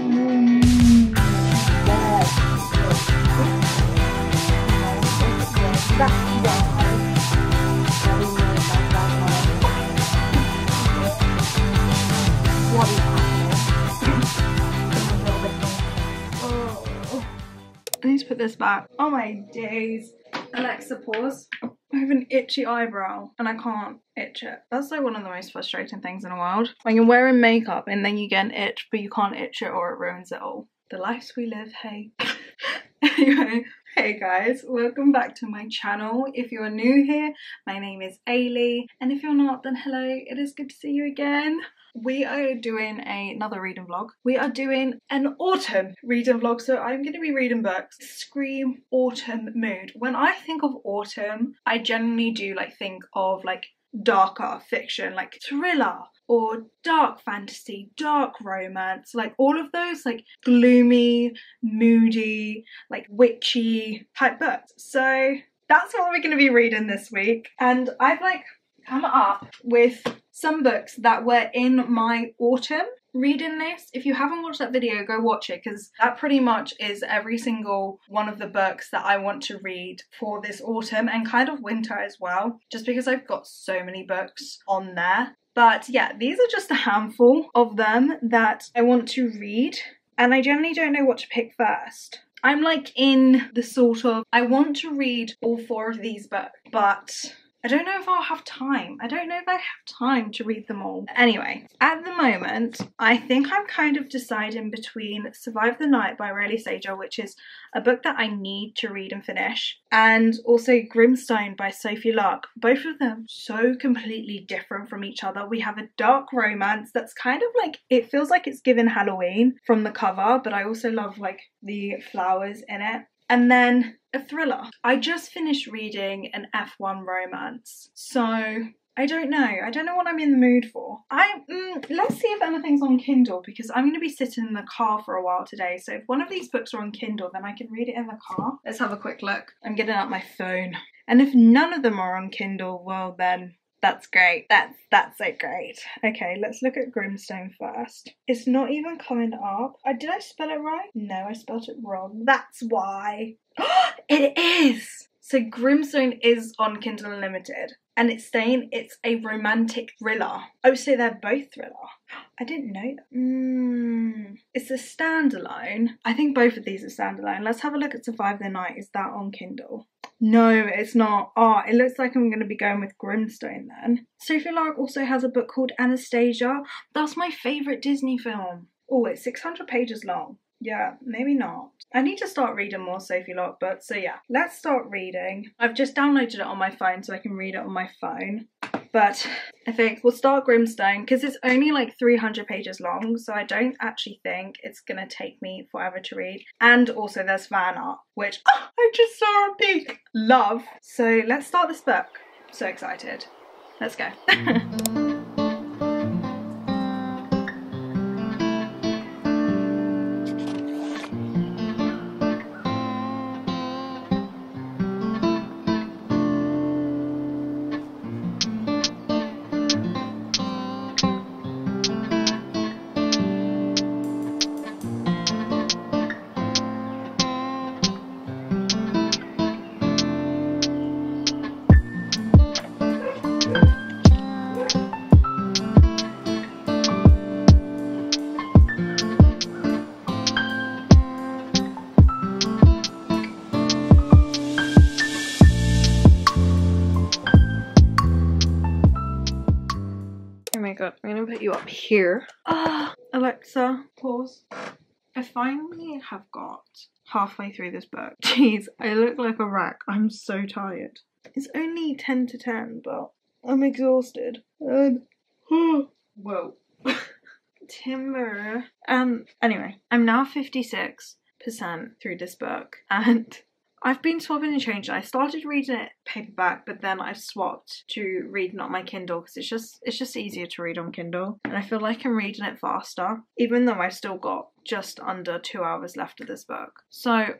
I need to put this back. Oh my days. Alexa, pause. I have an itchy eyebrow and I can't itch it. That's like one of the most frustrating things in the world. When you're wearing makeup and then you get an itch but you can't itch it or it ruins it all. The lives we live, hey. Anyway, hey guys, welcome back to my channel. If you're new here, my name is Eilidh, and if you're not, then hello, it is good to see you again. We are doing another reading vlog. We are doing an autumn reading vlog, so I'm going to be reading books. Scream autumn mood. When I think of autumn, I generally do think of darker fiction, like thriller or dark fantasy, dark romance, like all of those gloomy, moody, witchy type books. So that's what we're going to be reading this week, and I've come up with some books that were in my autumn reading list. If you haven't watched that video, go watch it, because that pretty much is every single one of the books that I want to read for this autumn and kind of winter as well, just because I've got so many books on there. But yeah, these are just a handful of them that I want to read, and I generally don't know what to pick first. I'm in the sort of, I want to read all 4 of these books, but I don't know if I'll have time. I don't know if I have time to read them all. Anyway, at the moment, I think I'm kind of deciding between Survive the Night by Riley Sager, which is a book that I need to read and finish, and also Grimstone by Sophie Lark. Both of them so completely different from each other. We have a dark romance that's kind of it feels like it's given Halloween from the cover, but I also love the flowers in it. And then a thriller. I just finished reading an F1 romance, so I don't know. I don't know what I'm in the mood for. Let's see if anything's on Kindle, because I'm going to be sitting in the car for a while today. So if one of these books are on Kindle, then I can read it in the car. Let's have a quick look. I'm getting out my phone. And if none of them are on Kindle, well then, that's great. That's so great. Okay, let's look at Grimstone first. It's not even coming up. Did I spell it right? No, I spelled it wrong. That's why. It is! So Grimstone is on Kindle Unlimited, and it's saying it's a romantic thriller. Oh, so they're both thriller. I didn't know that. It's a standalone. I think both of these are standalone. Let's have a look at Survive the Night. Is that on Kindle? No, it's not. It looks like I'm going to be going with Grimstone then. Sophie Lark also has a book called Anastasia. That's my favourite Disney film. Oh, it's 600 pages long. Yeah, maybe not. I need to start reading more Sophie Lark books, so yeah. Let's start reading. I've just downloaded it on my phone so I can read it on my phone. But I think we'll start Grimstone because it's only 300 pages long, so I don't actually think it's going to take me forever to read. And also there's fan art, which I just saw a peek. Love. So let's start this book. So excited. Let's go. God, I'm gonna put you up here. Alexa, pause. I finally have got halfway through this book. Jeez, I look like a wreck. I'm so tired. It's only 10 to 10, but I'm exhausted. Whoa. Timber. Anyway, I'm now 56% through this book, and I've been swapping and changing. I started reading it paperback, but then I swapped to reading on my Kindle because it's just easier to read on Kindle, and I feel like I'm reading it faster, even though I've still got just under 2 hours left of this book. So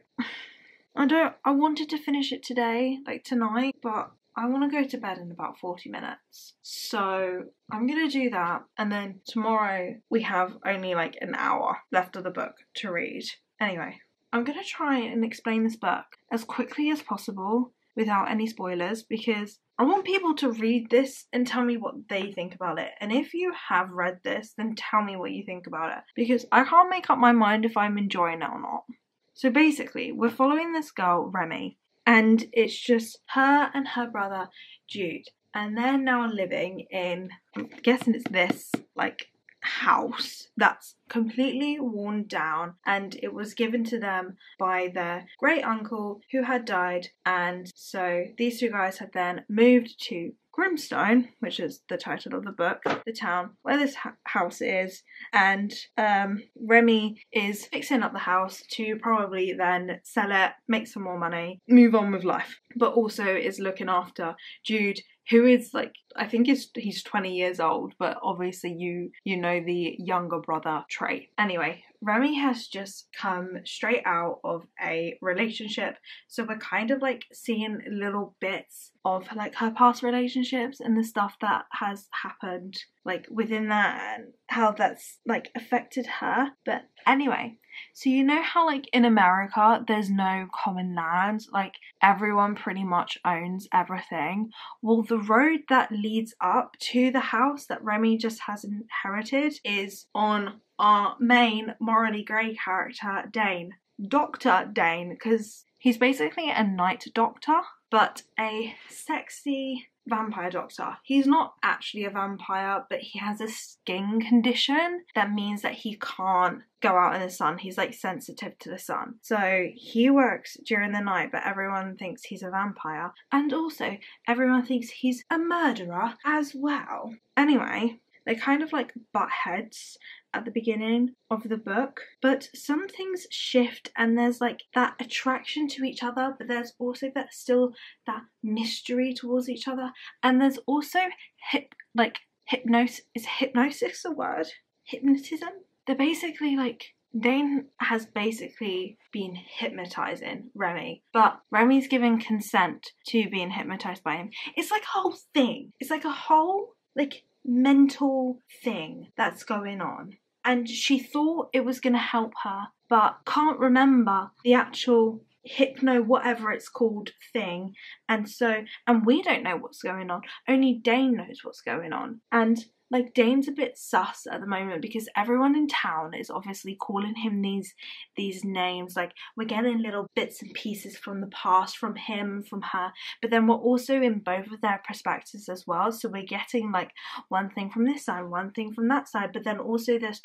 I wanted to finish it today, tonight, but I want to go to bed in about 40 minutes. So I'm going to do that. And then tomorrow we have only like an hour left of the book to read. Anyway, I'm going to try and explain this book as quickly as possible without any spoilers, because I want people to read this and tell me what they think about it. And if you have read this, then tell me what you think about it, because I can't make up my mind if I'm enjoying it or not. So basically, we're following this girl, Remy, and it's just her and her brother, Jude. And they're now living in, I'm guessing it's this, like, house that's completely worn down, and it was given to them by their great uncle who had died. And so these two guys had then moved to Grimstone, which is the title of the book, the town where this house is, and Remy is fixing up the house to probably then sell it, make some more money, move on with life, but also is looking after Jude, who is like, I think he's 20 years old, but obviously you know the younger brother trait. Anyway, Remy has just come straight out of a relationship, so we're kind of like seeing little bits of like her past relationships and the stuff that has happened like within that and how that's like affected her. But anyway, so you know how like in America there's no common land, like everyone pretty much owns everything. Well, the road that leads up to the house that Remy just has inherited is on our main morally grey character, Dane. Dr. Dane, because he's basically a night doctor, but a sexy vampire doctor. He's not actually a vampire, but he has a skin condition that means that he can't go out in the sun. He's like sensitive to the sun. So he works during the night, but everyone thinks he's a vampire. And also everyone thinks he's a murderer as well. Anyway, they kind of like butt heads at the beginning of the book, but some things shift and there's like that attraction to each other, but there's also that mystery towards each other, and there's also hypnosis. Is hypnosis a word? Hypnotism? They're basically like, Dane has basically been hypnotizing Remy, but Remy's given consent to being hypnotized by him. It's like a whole thing. It's like a whole like mental thing that's going on. And she thought it was going to help her, but can't remember the actual hypno whatever it's called thing. And we don't know what's going on. Only Dane knows what's going on. And like Dane's a bit sus at the moment because everyone in town is obviously calling him these names. Like, we're getting little bits and pieces from the past, from him, from her, but then we're also in both of their perspectives as well. So we're getting like one thing from this side, one thing from that side, but then also there's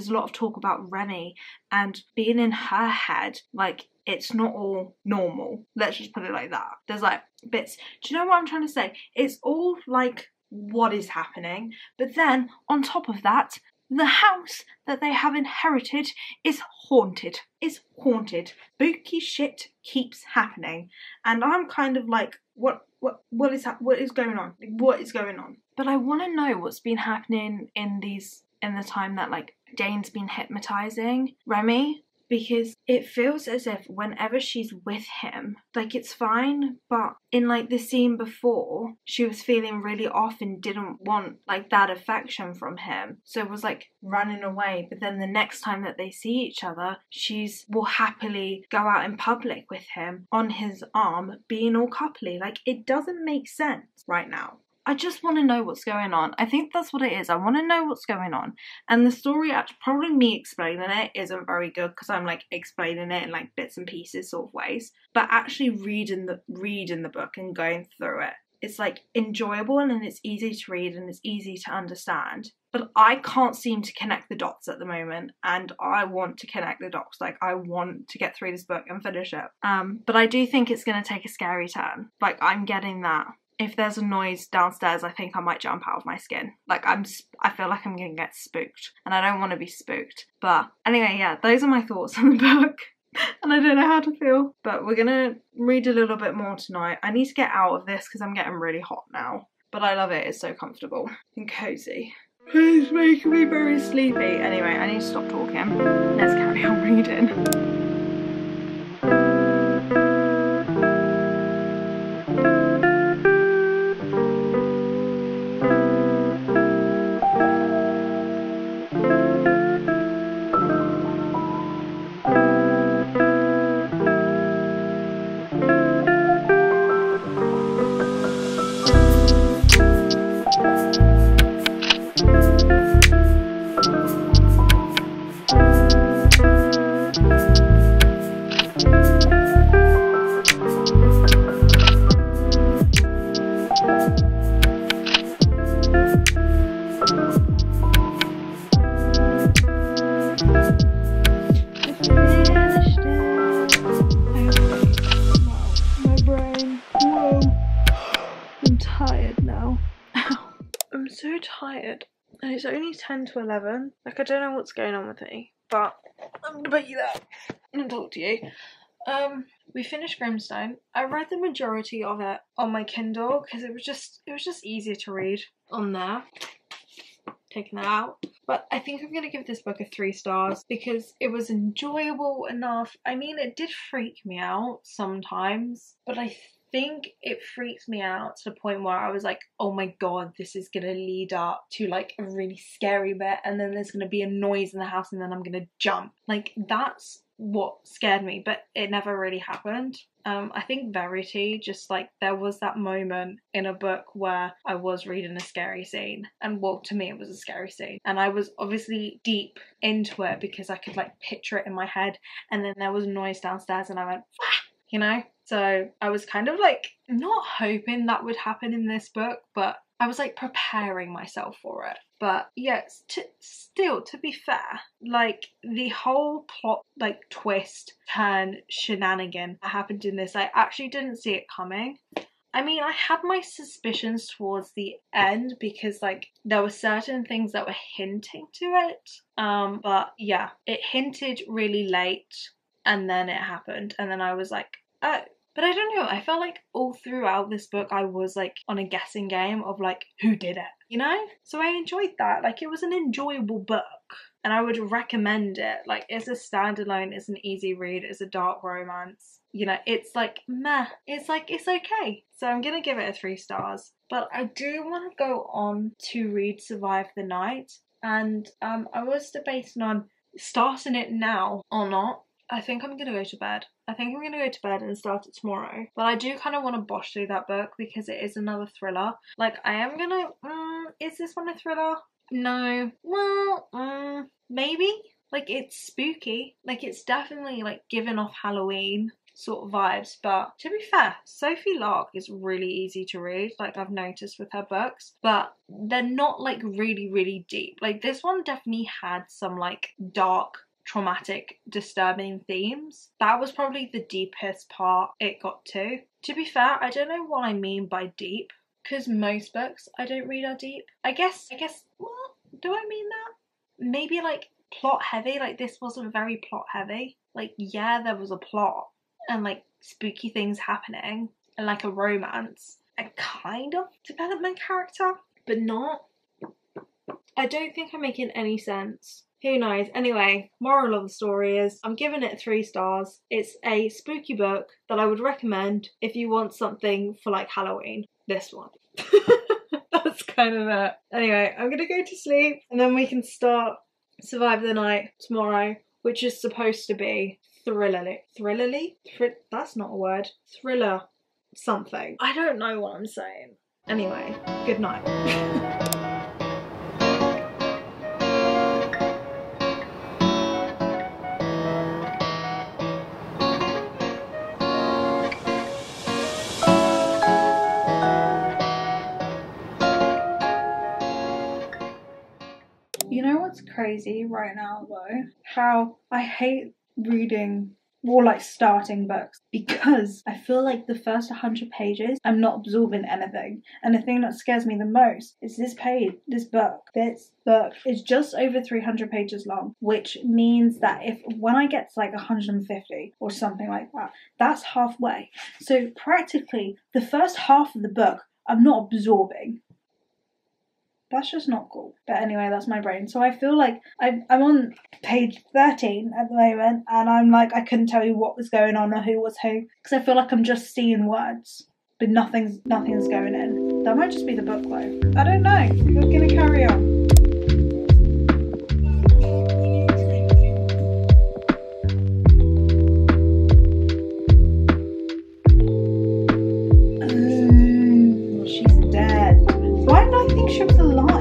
a lot of talk about Remy and being in her head. Like, it's not all normal. Let's just put it like that. There's like bits. Do you know what I'm trying to say? It's all like what is happening, but then on top of that, the house that they have inherited is haunted. It's haunted. Spooky shit keeps happening, and I'm kind of like, what is going on? What is going on? But I want to know what's been happening in the time that like Dane's been hypnotizing Remy, because it feels as if whenever she's with him, like it's fine, but in like the scene before, she was feeling really off and didn't want like that affection from him, so was like running away. But then the next time that they see each other, will happily go out in public with him on his arm, being all coupley. Like, it doesn't make sense right now. I just want to know what's going on. I think that's what it is. I want to know what's going on. And the story, actually, probably me explaining it isn't very good because I'm like explaining it in like bits and pieces sort of ways. But actually reading the book and going through it, it's like enjoyable and it's easy to read and it's easy to understand. But I can't seem to connect the dots at the moment, and I want to connect the dots. Like, I want to get through this book and finish it. But I do think it's going to take a scary turn. Like, I'm getting that. If there's a noise downstairs, I think I might jump out of my skin. Like, I feel like I'm gonna get spooked, and I don't want to be spooked. But anyway, yeah, those are my thoughts on the book, and I don't know how to feel. But we're gonna read a little bit more tonight. I need to get out of this because I'm getting really hot now. But I love it. It's so comfortable and cozy. It's making me very sleepy. Anyway, I need to stop talking. Let's carry on reading. tired. And it's only 10 to 11. Like, I don't know what's going on with me, but I'm gonna put you there and talk to you. We finished Grimstone. I read the majority of it on my Kindle because it was just easier to read on there. Taking that out. But I think I'm gonna give this book a 3 stars because it was enjoyable enough. I mean, it did freak me out sometimes, but I think it freaked me out to the point where I was like, oh my god, this is gonna lead up to like a really scary bit, and then there's gonna be a noise in the house and then I'm gonna jump. Like, that's what scared me, but it never really happened. I think Verity, just like, there was that moment in a book where I was reading a scary scene, and well, to me it was a scary scene, and I was obviously deep into it because I could like picture it in my head, and then there was noise downstairs and I went, ah! You know? So I was kind of like not hoping that would happen in this book, but I was like preparing myself for it. But yes, still, to be fair, like the whole plot, like twist, turn, shenanigan that happened in this, I actually didn't see it coming. I mean, I had my suspicions towards the end because like there were certain things that were hinting to it. But yeah, it hinted really late and then it happened, and then I was like, oh. But I don't know, I felt like all throughout this book I was like on a guessing game of like, who did it, you know? So I enjoyed that. Like, it was an enjoyable book and I would recommend it. Like, it's a standalone, it's an easy read, it's a dark romance. You know, it's like meh, it's like, it's okay. So I'm gonna give it a 3 stars. But I do want to go on to read Survive the Night, and I was debating on starting it now or not. I think I'm gonna go to bed. I think I'm gonna go to bed and start it tomorrow. But I do kind of want to bosh through that book because it is another thriller. Like, I am gonna... is this one a thriller? No. Well, maybe. Like, it's spooky. Like, it's definitely, like, giving off Halloween sort of vibes. But to be fair, Sophie Lark is really easy to read. Like, I've noticed with her books. But they're not, like, really, really deep. Like, this one definitely had some, like, dark, traumatic, disturbing themes. That was probably the deepest part it got to. To be fair, I don't know what I mean by deep, because most books I don't read are deep. I guess, what do I mean that? Maybe like plot heavy. Like, this wasn't very plot heavy. Like, yeah, there was a plot and like spooky things happening and like a romance and kind of development character, but not. I don't think I'm making any sense. Who knows? Anyway, moral of the story is I'm giving it 3 stars. It's a spooky book that I would recommend if you want something for like Halloween. This one. That's kind of it. Anyway, I'm gonna go to sleep and then we can start Survive the Night tomorrow, which is supposed to be thrillerly. That's not a word. Thriller something. I don't know what I'm saying. Anyway, good night. You know what's crazy right now though? How I hate reading or like starting books because I feel like the first 100 pages I'm not absorbing anything. And the thing that scares me the most is this book is just over 300 pages long, which means that if when I get to like 150 or something like that, that's halfway. So practically the first half of the book I'm not absorbing. That's just not cool. But anyway, that's my brain. So I feel like I'm on page 13 at the moment, and I'm like, I couldn't tell you what was going on or who was who, because I feel like I'm just seeing words, but nothing's going in. That might just be the book though. I don't know. We're gonna carry on. She's dead. Why did I think she was alive?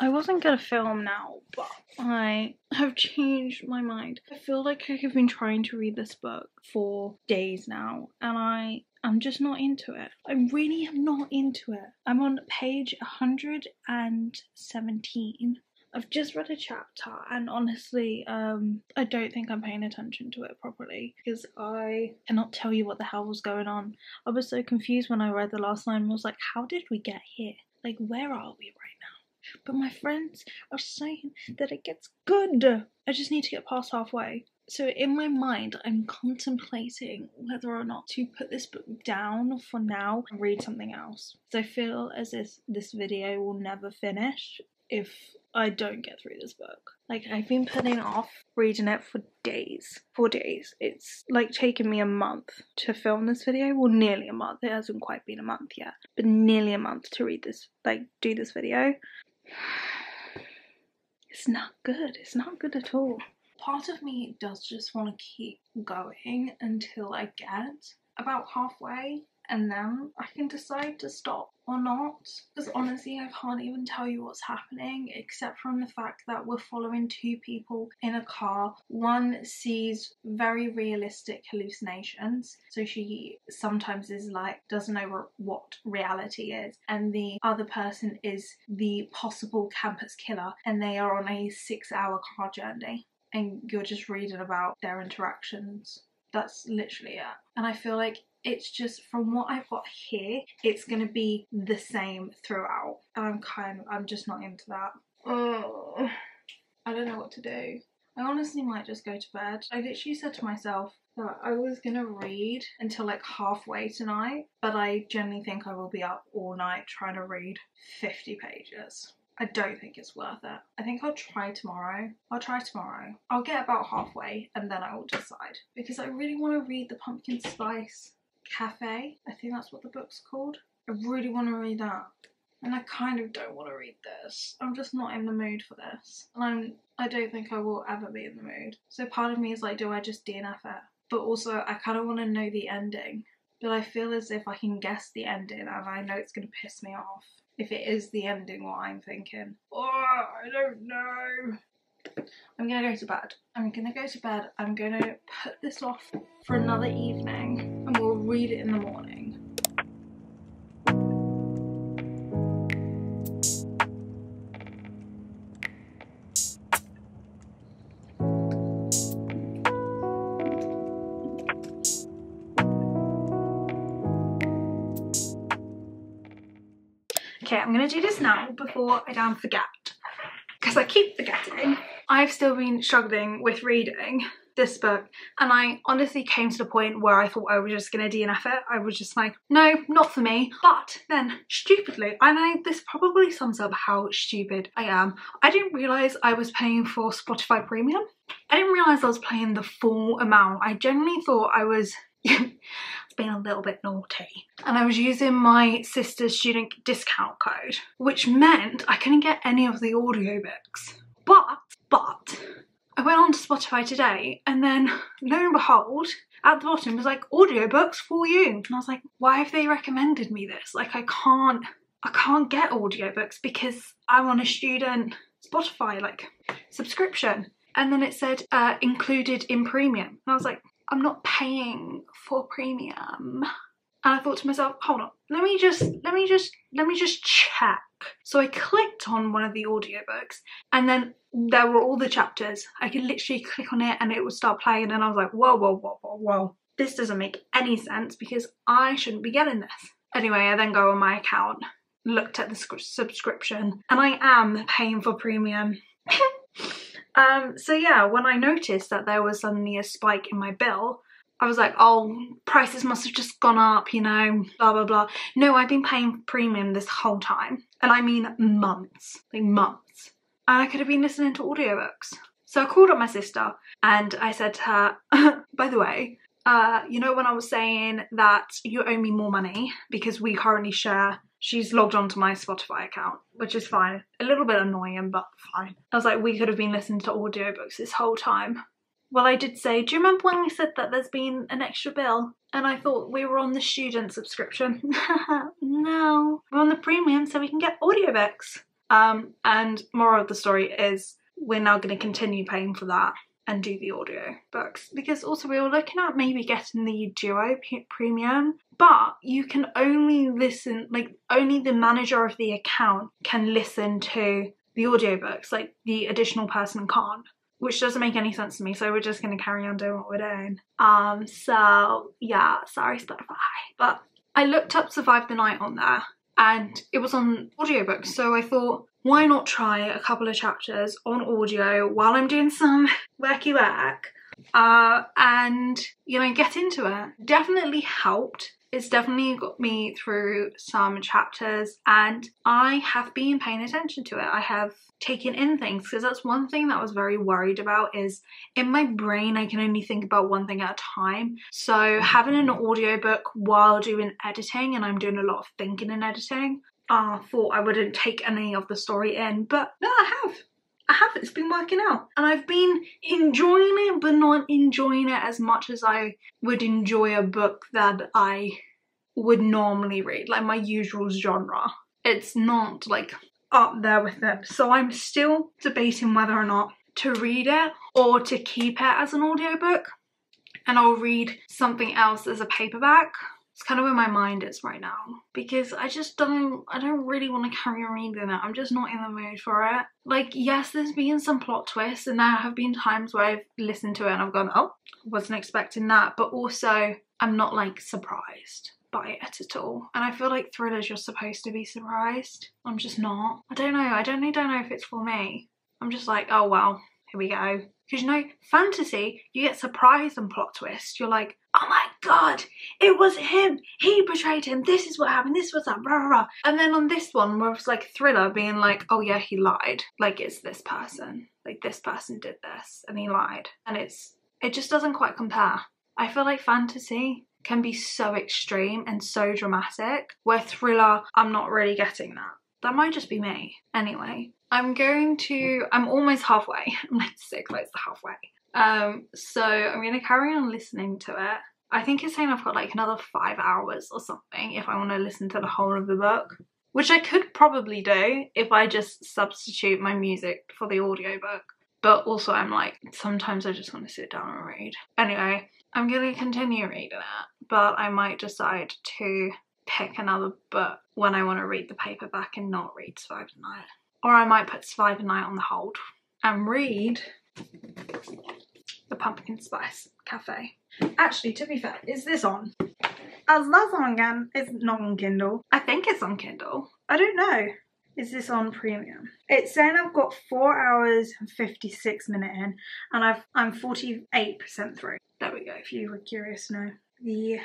I wasn't gonna film now, but I have changed my mind. I feel like I've been trying to read this book for days now, and I'm just not into it. I really am not into it. I'm on page 117. I've just read a chapter and honestly, I don't think I'm paying attention to it properly because I cannot tell you what the hell was going on. I was so confused when I read the last line. I was like, how did we get here? Like, where are we right now? But my friends are saying that it gets good. I just need to get past halfway. So in my mind, I'm contemplating whether or not to put this book down for now and read something else. So I feel as if this video will never finish if I don't get through this book. Like, I've been putting off reading it for days. 4 days. It's like taken me a month to film this video. Well, nearly a month. It hasn't quite been a month yet, but nearly a month to read this, like, do this video. It's not good. It's not good at all. Part of me does just want to keep going until I get about halfway, and then I can decide to stop or not. Because honestly, I can't even tell you what's happening except from the fact that we're following 2 people in a car. One sees very realistic hallucinations, so she sometimes is like, doesn't know what reality is, and the other person is the possible campus killer, and they are on a 6-hour car journey, and you're just reading about their interactions. That's literally it. And I feel like it's just, from what I've got here, it's gonna be the same throughout. And I'm just not into that. Oh, I don't know what to do. I honestly might just go to bed. I literally said to myself that I was gonna read until like halfway tonight, but I genuinely think I will be up all night trying to read 50 pages. I don't think it's worth it. I think I'll try tomorrow. I'll get about halfway and then I will decide. Because I really want to read the Pumpkin Spice Cafe. I think that's what the book's called. I really want to read that. And I kind of don't want to read this. I'm just not in the mood for this. And I don't think I will ever be in the mood. So part of me is like, do I just DNF it? But also I kind of want to know the ending. But I feel as if I can guess the ending and I know it's going to piss me off. If it is the ending what I'm thinking. Oh, I don't know. I'm gonna go to bed. I'm gonna put this off for another evening and we'll read it in the morning. Okay, I'm gonna do this now before I damn forget, because I keep forgetting. I've still been struggling with reading this book, and I honestly came to the point where I thought I was just gonna DNF it. I was just like, no, not for me. But then, stupidly, I know this probably sums up how stupid I am. I didn't realise I was paying for Spotify Premium. I didn't realise I was paying the full amount. I generally thought I was being a little bit naughty, and I was using my sister's student discount code, which meant I couldn't get any of the audiobooks. But I went on to Spotify today, and then lo and behold, at the bottom was like, audiobooks for you. And I was like, why have they recommended me this? Like, I can't get audiobooks because I'm on a student Spotify like subscription. And then it said included in premium, and I was like, I'm not paying for premium. And I thought to myself, hold on, let me just check. So I clicked on one of the audiobooks, and then there were all the chapters. I could literally click on it and it would start playing, and I was like, whoa. This doesn't make any sense because I shouldn't be getting this. Anyway, I then go on my account, looked at the subscription, and I am paying for premium. So yeah, when I noticed that there was suddenly a spike in my bill, I was like, oh, prices must have just gone up, you know, blah, blah, blah. No, I've been paying premium this whole time. And I mean months, like months. And I could have been listening to audiobooks. So I called up my sister and I said to her, by the way, you know when I was saying that you owe me more money because we currently share, she's logged onto my Spotify account, which is fine. A little bit annoying, but fine. I was like, we could have been listening to audiobooks this whole time. Well, I did say, do you remember when we said that there's been an extra bill? And I thought we were on the student subscription. No, we're on the premium so we can get audiobooks. And moral of the story is we're now going to continue paying for that and do the audiobooks. Because also we were looking at maybe getting the Duo premium, but you can only listen, like only the manager of the account can listen to the audiobooks, like the additional person can't, which doesn't make any sense to me. So we're just going to carry on doing what we're doing. So yeah, sorry Spotify. But I looked up Survive the Night on there and it was on audiobooks. So I thought, why not try a couple of chapters on audio while I'm doing some worky work and, you know, get into it. Definitely helped. It's definitely got me through some chapters and I have been paying attention to it. I have taken in things because that's one thing that I was very worried about is in my brain I can only think about one thing at a time. So having an audiobook while doing editing, and I'm doing a lot of thinking and editing, thought I wouldn't take any of the story in, but no, I have. It's been working out and I've been enjoying it, but not enjoying it as much as I would enjoy a book that I would normally read, like my usual genre. It's not like up there with it. So I'm still debating whether or not to read it or to keep it as an audiobook and I'll read something else as a paperback. It's kind of where my mind is right now because I don't really want to carry on reading it. I'm just not in the mood for it. Like, yes, there's been some plot twists and there have been times where I've listened to it and I've gone, oh, wasn't expecting that. But also I'm not like surprised by it at all. And I feel like thrillers, you're supposed to be surprised. I'm just not. I don't know. I don't know if it's for me. I'm just like, oh, well, here we go. Because, you know, fantasy, you get surprised and plot twists. You're like, oh my god, it was him. He betrayed him. This is what happened. This was that. Rah, rah, rah. And then on this one, where it's like thriller, being like, oh yeah, he lied. Like, it's this person. Like, this person did this and he lied. And it just doesn't quite compare. I feel like fantasy can be so extreme and so dramatic, where thriller, I'm not really getting that. That might just be me. Anyway, I'm almost halfway. I'm like 6 close to halfway. So I'm going to carry on listening to it. I think it's saying I've got like another 5 hours or something if I want to listen to the whole of the book, which I could probably do if I just substitute my music for the audiobook. But also I'm like, sometimes I just want to sit down and read. Anyway, I'm going to continue reading it, but I might decide to pick another book when I want to read the paperback and not read Survive the Night. Or I might put Survive the Night on the hold and read the Pumpkin Spice Cafe. Actually, to be fair, is this on? As that's on again, it's not on Kindle. I think it's on Kindle. I don't know. Is this on premium? It's saying I've got 4 hours and 56 minutes in and I'm 48% through. There we go, if you were curious to know. The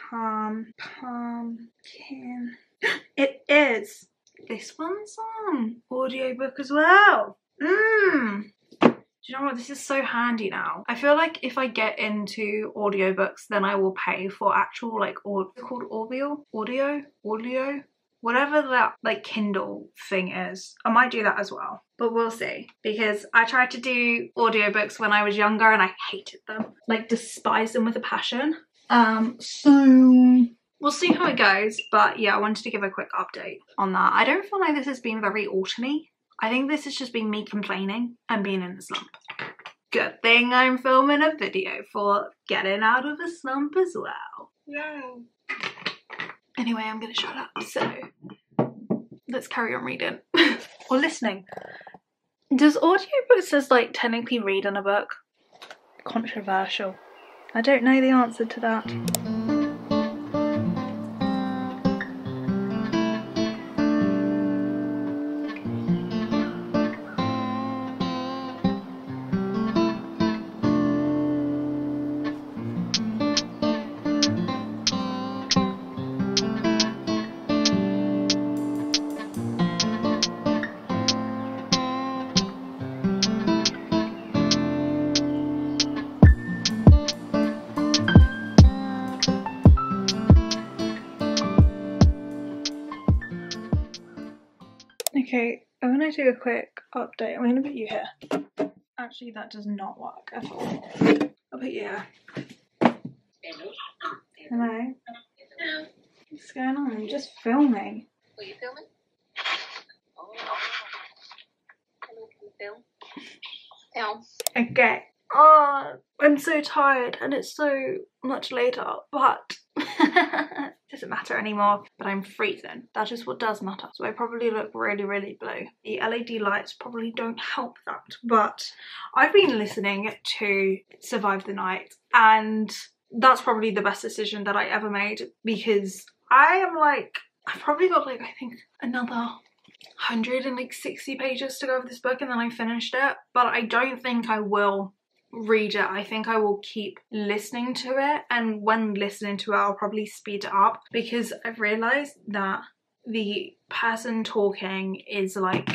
pumpkin. It is. This one's on audiobook as well. Do you know what? This is so handy now. I feel like if I get into audiobooks, then I will pay for actual like audio, whatever that like Kindle thing is. I might do that as well, but we'll see, because I tried to do audiobooks when I was younger and I hated them, like despised them with a passion. So we'll see how it goes, but yeah, I wanted to give a quick update on that. I don't feel like this has been very autumny. I think this has just been me complaining and being in a slump. Good thing I'm filming a video for getting out of a slump as well. Yay. Anyway, I'm gonna shut up, so let's carry on reading. Or listening. Does audiobooks like technically read in a book? Controversial. I don't know the answer to that. Okay, I'm gonna do a quick update. I'm gonna put you here. Actually, that does not work at all. I'll put you here. Hello. Hello. What's going on? I'm just filming. Were you filming? Oh. Hello, can you film? Film. Okay. Oh, I'm so tired and it's so much later, but Doesn't matter anymore, but I'm freezing. That is what does matter. So I probably look really, really blue. The LED lights probably don't help that, but I've been listening to Survive the Night, and that's probably the best decision that I ever made, because I am like, I've probably got like, I think another 160 pages to go of this book and then I finished it, but I don't think I will read it. I think I will keep listening to it, and when listening to it I'll probably speed it up, because I've realised that the person talking is like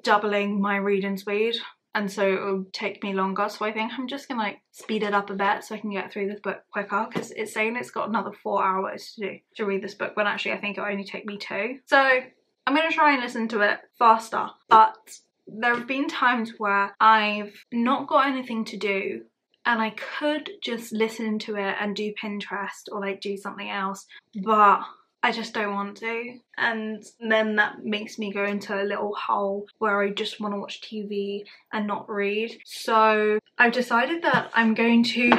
doubling my reading speed, and so it will take me longer. So I think I'm just gonna like speed it up a bit so I can get through this book quicker, because it's saying it's got another 4 hours to do to read this book, when actually I think it'll only take me 2. So I'm gonna try and listen to it faster, but there have been times where I've not got anything to do and I could just listen to it and do Pinterest or like do something else, but I just don't want to, and then that makes me go into a little hole where I just want to watch TV and not read. So I've decided that I'm going to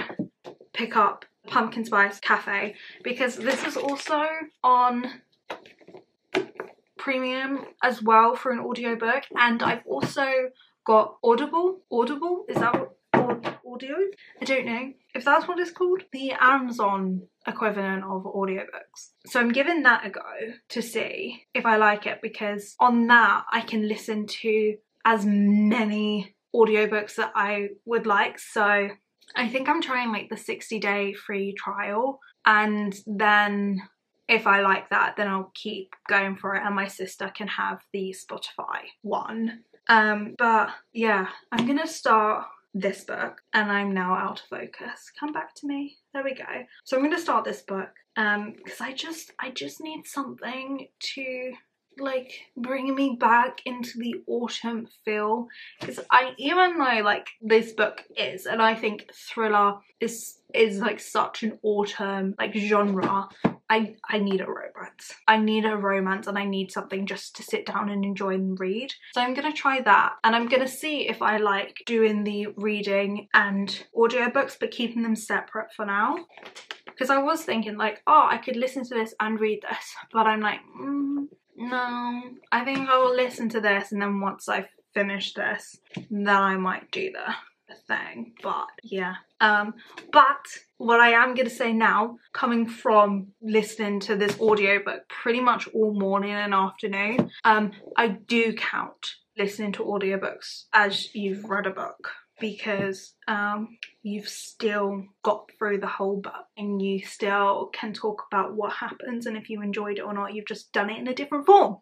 pick up Pumpkin Spice Cafe, because this is also on premium as well for an audiobook, and I've also got Audible, is that what, audio? I don't know if that's what it's called, the Amazon equivalent of audiobooks. So I'm giving that a go to see if I like it, because on that I can listen to as many audiobooks that I would like. So I think I'm trying like the 60-day free trial, and then if I like that then I'll keep going for it, and my sister can have the Spotify one. But yeah, I'm gonna start this book, and I'm now out of focus. Come back to me. There we go. So I'm gonna start this book because I just need something to like bring me back into the autumn feel, because even though like this book is, and I think thriller is like such an autumn like genre, I need a romance. I need a romance, and I need something just to sit down and enjoy and read. So I'm gonna try that, and I'm gonna see if I like doing the reading and audiobooks but keeping them separate for now. Because I was thinking like, oh, I could listen to this and read this, but I'm like, no, I think I will listen to this, and then once I finish this, then I might do the thing. But yeah, but what I am gonna say now, coming from listening to this audiobook pretty much all morning and afternoon, I do count listening to audiobooks as you've read a book, because you've still got through the whole book and you still can talk about what happens, and if you enjoyed it or not, you've just done it in a different form.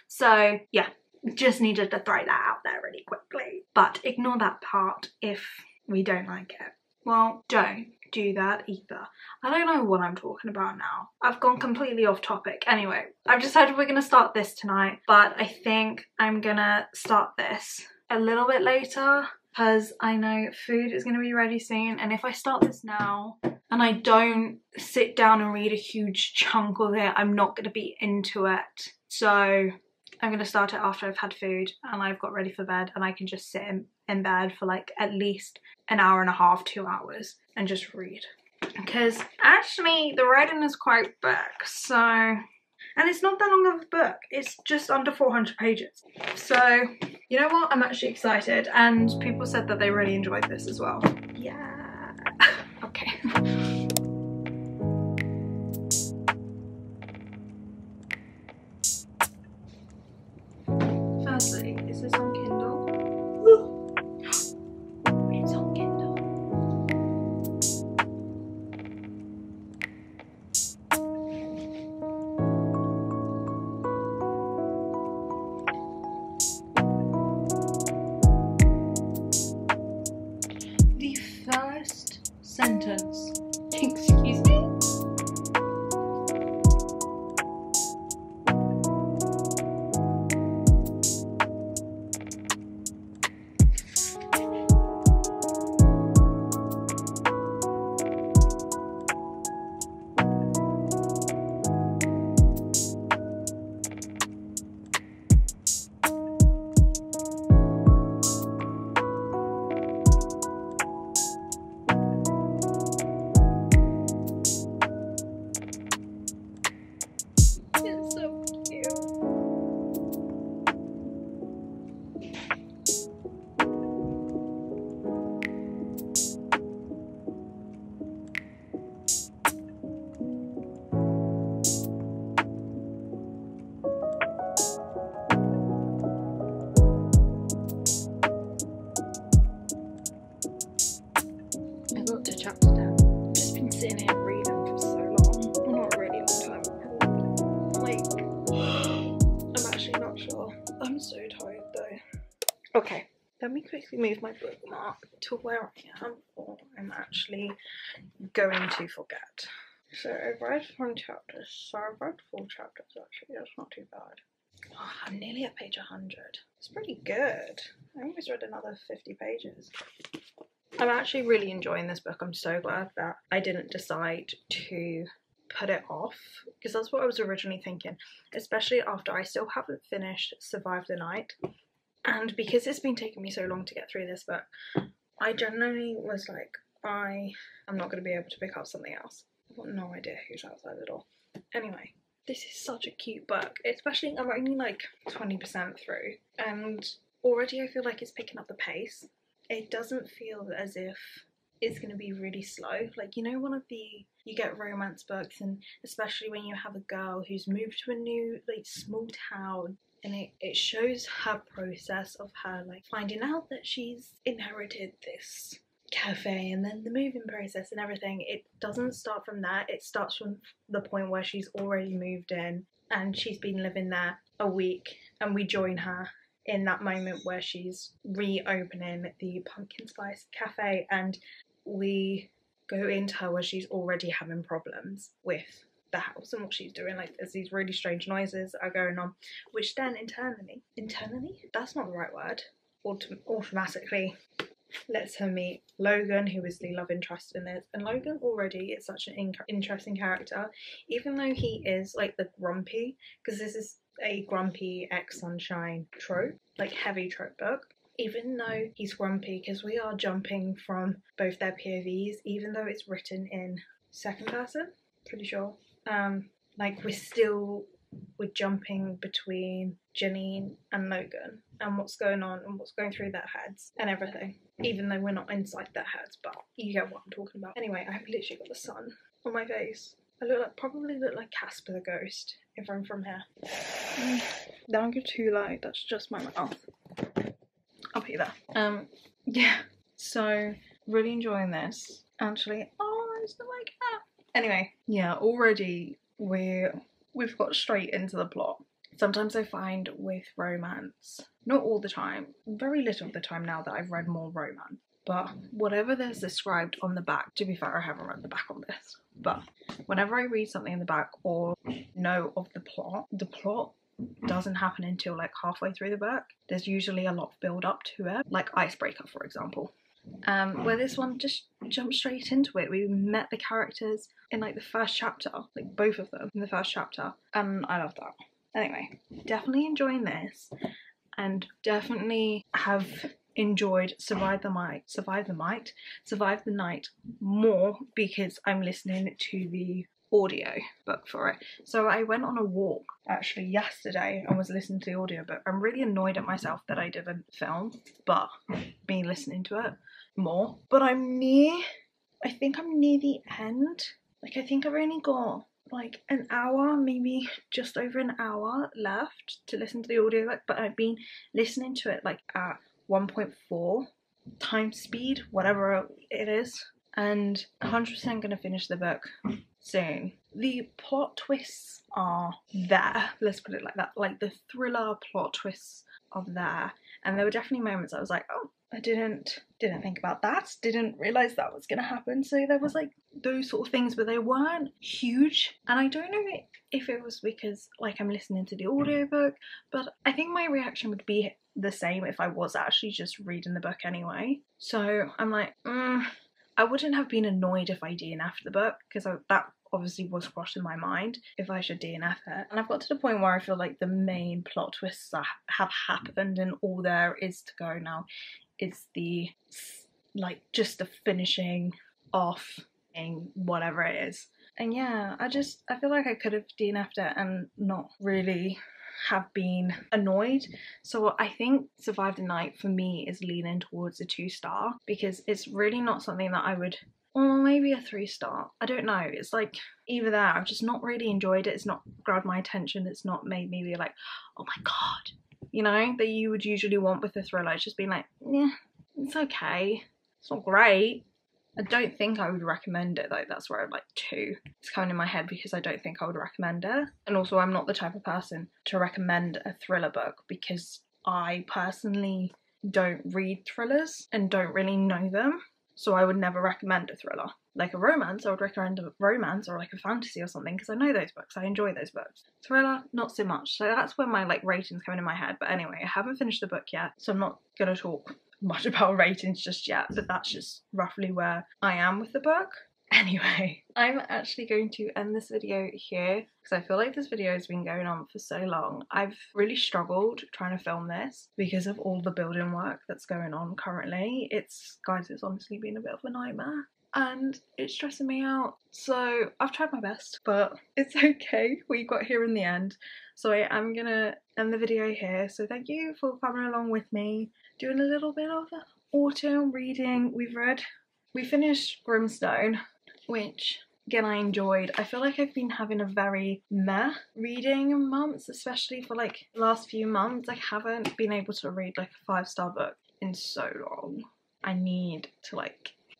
So yeah, just needed to throw that out there really quickly. But ignore that part if we don't like it. Well, don't do that either. I don't know what I'm talking about now. I've gone completely off topic. Anyway, I've decided we're gonna start this tonight, but I think I'm gonna start this a little bit later, because I know food is gonna be ready soon, and if I start this now and I don't sit down and read a huge chunk of it, I'm not gonna be into it. So I'm gonna start it after I've had food and I've got ready for bed, and I can just sit in bed for like at least an hour and a half, 2 hours, and just read. Because actually the writing is quite big, so, and it's not that long of a book, it's just under 400 pages. So you know what, I'm actually excited, and people said that they really enjoyed this as well. Yeah. Okay. Firstly, is this on Kindle? It's on Kindle. The first sentence. Excuse me? sitting here reading for so long. Well, not a really long time, like, I'm actually not sure. I'm so tired though. Okay, let me quickly move my bookmark to where I am, or I'm actually going to forget. So I've read 1 chapter, so I've read 4 chapters actually, that's not too bad. Oh, I'm nearly at page 100. It's pretty good. I almost read another 50 pages. I'm actually really enjoying this book. I'm so glad that I didn't decide to put it off, because that's what I was originally thinking, especially after I still haven't finished Survive the Night. And because it's been taking me so long to get through this book, I genuinely was like, I'm not going to be able to pick up something else. I've got no idea who's outside the door. Anyway, this is such a cute book, especially I'm only like 20% through, and already I feel like it's picking up the pace. It doesn't feel as if it's going to be really slow. Like, you know, you get romance books, and especially when you have a girl who's moved to a new like small town, and it shows her process of her like finding out that she's inherited this cafe, and then the moving process and everything. It doesn't start from that. It starts from the point where she's already moved in and she's been living there a week, and we join her in that moment where she's reopening the pumpkin spice cafe, and we go into her where she's already having problems with the house and what she's doing. Like, there's these really strange noises that are going on, which then internally, that's not the right word, automatically lets her meet Logan, who is the love interest in this. And Logan already is such an interesting character, even though he is like the grumpy, because this is a grumpy ex-Sunshine trope, like heavy trope book. Even though he's grumpy, because we are jumping from both their POVs, even though it's written in second person, pretty sure. Like we're jumping between Janine and Logan and what's going on and what's going through their heads and everything, even though we're not inside their heads, but you get what I'm talking about. Anyway, I've literally got the sun on my face. I probably look like Casper the Ghost if I'm from here. Don't go too light, that's just my mouth. I'll put you there. Yeah, so really enjoying this. Actually, oh, it's not like that. Anyway, yeah, already we've got straight into the plot. Sometimes I find with romance, not all the time, very little of the time now that I've read more romance, but whatever there's described on the back, to be fair, I haven't read the back on this, but whenever I read something in the back or know of the plot doesn't happen until like halfway through the book. There's usually a lot of build up to it, like Icebreaker, for example. Where this one just jumped straight into it. We met the characters in like the first chapter, like both of them in the first chapter, and I love that. Anyway, definitely enjoying this, and definitely have enjoyed Survive the Night more because I'm listening to the audio book for it. So I went on a walk actually yesterday and was listening to the audio book. I'm really annoyed at myself that I didn't film, but me listening to it more. But I think I'm near the end. Like, I think I've only got like an hour, maybe just over an hour left to listen to the audio book, but I've been listening to it like at 1.4 times speed, whatever it is, and 100% gonna finish the book soon. The plot twists are there, let's put it like that. Like, the thriller plot twists are there, and there were definitely moments I was like, oh, I didn't think about that, didn't realise that was gonna happen. So there was like those sort of things, but they weren't huge, and I don't know if it was because like I'm listening to the audiobook, but I think my reaction would be the same if I was actually just reading the book anyway. So I'm like, I wouldn't have been annoyed if I DNF'd the book, because that obviously was crossing my mind if I should DNF it. And I've got to the point where I feel like the main plot twists that have happened, and all there is to go now is the, like, just the finishing off thing, whatever it is. And yeah, I feel like I could have DNF'd it and not really have been annoyed. So I think Survive the Night for me is leaning towards a 2-star, because it's really not something that I would, or maybe a 3-star, I don't know. It's like either there. I've just not really enjoyed it. It's not grabbed my attention. It's not made me be like, oh my god, you know, that you would usually want with a thriller. It's just been like, yeah, it's okay, it's not great, I don't think I would recommend it though. That's where like 2 is coming in my head, because I don't think I would recommend it. And also I'm not the type of person to recommend a thriller book, because I personally don't read thrillers and don't really know them. So I would never recommend a thriller. Like a romance, I would recommend a romance or like a fantasy or something, because I know those books, I enjoy those books. Thriller, not so much. So that's where my like ratings come in my head. But anyway, I haven't finished the book yet, so I'm not gonna talk much about ratings just yet, but that's just roughly where I am with the book. Anyway, I'm actually going to end this video here, because I feel like this video has been going on for so long. I've really struggled trying to film this because of all the building work that's going on currently. Guys, it's honestly been a bit of a nightmare and it's stressing me out. So I've tried my best, but it's okay. We got here in the end. So I am gonna end the video here. So thank you for coming along with me, doing a little bit of autumn reading. We finished Grimstone, which again I enjoyed. I feel like I've been having a very meh reading months, especially for like the last few months. I haven't been able to read like a 5-star book in so long. I need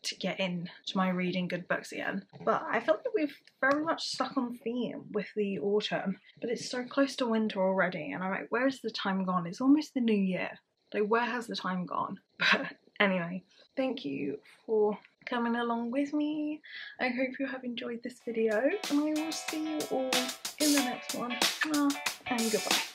to get into my reading good books again. But I feel like we've very much stuck on theme with the autumn, but it's so close to winter already, and I'm like, where's the time gone? It's almost the new year. Like, where has the time gone? But anyway, thank you for coming along with me. I hope you have enjoyed this video, and I will see you all in the next one. And goodbye.